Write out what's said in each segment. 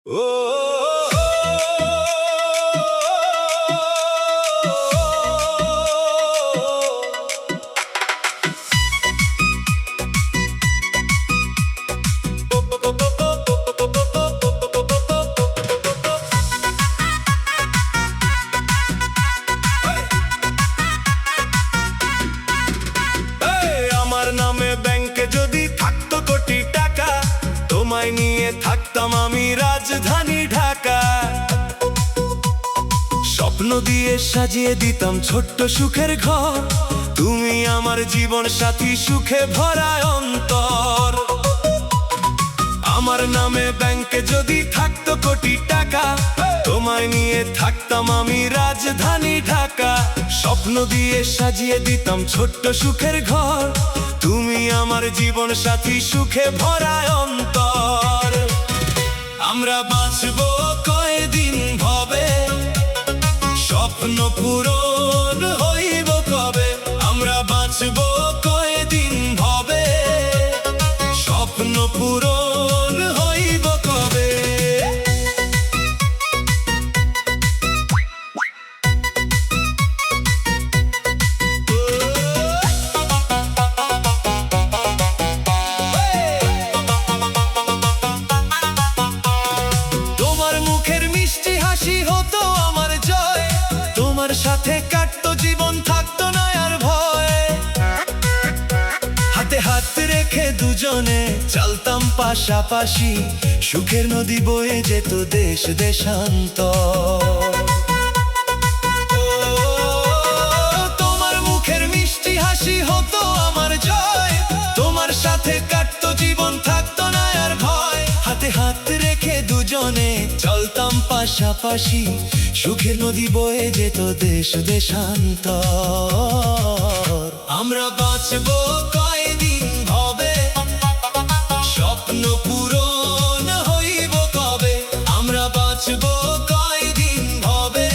আমার নামে ব্যাংকে যদি থাকতো কোটি টাকা, তোমায় নিয়ে থাকতাম আমি রাজধানী ঢাকা। স্বপ্ন দিয়ে সাজিয়ে দিতাম ছোট্ট সুখের ঘর, তুমি আমার জীবন সাথী, সুখে ভরা অন্তর। আমার নামে ব্যাংকে যদি থাকতো কোটি টাকা, তোমায় নিয়ে থাকতাম আমি রাজধানী ঢাকা। স্বপ্ন দিয়ে সাজিয়ে দিতাম ছোট্ট সুখের ঘর, তুমি আমার জীবন সাথী, সুখে ভরা অন্তর। আমরা বাঁচবো কয়দিন ভবে, স্বপ্ন পূরণ হইব কবে। আমরা বাঁচবো কয়দিন ভবে, স্বপ্ন পূরণ হইব কবে। তোমার মুখের মিষ্টি হাসি হতো আমার জয়, তোমার সাথে কাটতো জীবন, থাকতো না আর ভয়। হাতে হাত রেখে দুজনে চলতাম পাশাপাশি, সুখের নদী বয়ে যেত দেশ দেশান্তর। তোমার মুখের মিষ্টি হাসি হতো আমার জয়, তোমার সাথে কাটতো জীবন, থাকতো না আর ভয়। হাতে হাত রেখে দুজনে চলতাম পাশাপাশি, সুখের নদী বয়ে যেত দেশ দেশান্তর। আমরা বাঁচবো কয়দিন ভবে, স্বপ্ন পূরণ হইব কবে। আমরা বাঁচবো কয়দিন ভবে,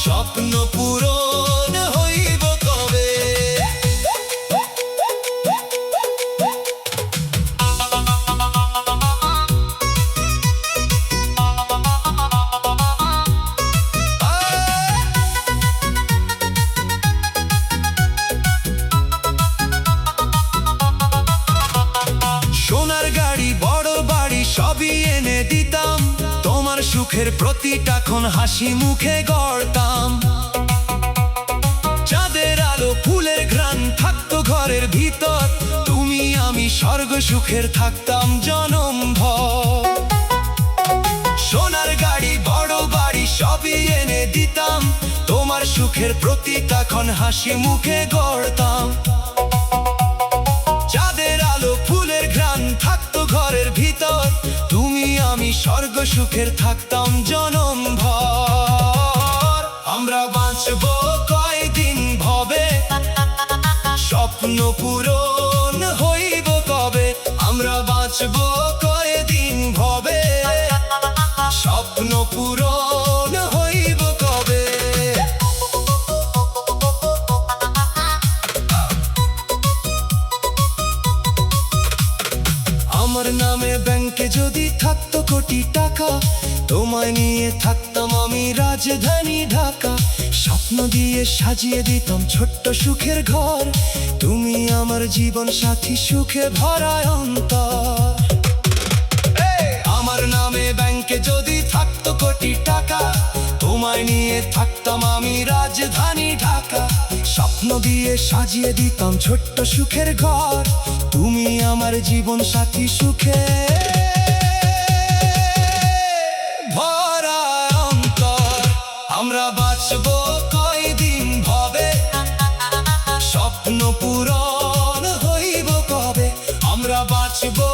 স্বপ্ন পূরণ হইব কবে। সোনার গাড়ি বড় বাড়ি সবই এনে দিতাম, তোমার সুখের প্রতিটা ক্ষণ হাসি মুখে গড়তাম। চাঁদের আলো ফুলের ঘ্রাণ থাকতো ঘরের ভিতর, তুমি আমি স্বর্গ সুখের থাকতাম জনমভর। সোনার গাড়ি বড় বাড়ি সবই এনে দিতাম, তোমার সুখের প্রতিটা ক্ষণ হাসি মুখে গড়তাম। চাঁদের আলো ফুলের ঘ্রাণ থাকতো ঘরের ভিতর, তুমি আমি স্বর্গ সুখের থাকতাম জনমভর। আমরা বাঁচবো কয়দিন ভবে, স্বপ্ন পূরণ হইব কবে। আমরা বাঁচবো কয়দিন ভবে, স্বপ্ন পূরণ হইব কবে। আমার নামে ব্যাংকে যদি থাকতো কোটি টাকা, তোমায় নিয়ে থাকতাম আমি রাজধানী ঢাকা। স্বপ্ন দিয়ে সাজিয়ে দিতাম ছোট্ট সুখের ঘর, তুমি আমার জীবন সাথী, সুখে ভরা অন্তর। আমার নামে ব্যাংকে যদি থাকতো কোটি টাকা, তোমায় নিয়ে থাকতাম আমি রাজধানী ঢাকা। স্বপ্ন দিয়ে সাজিয়ে দিতাম ছোট্ট সুখের ঘর, তুমি আমার জীবন সাথী, সুখে ভরা অন্তর। আমরা বাঁচবো কয়দিন ভবে, স্বপ্ন পূরণ হইব কবে। আমরা বাঁচবো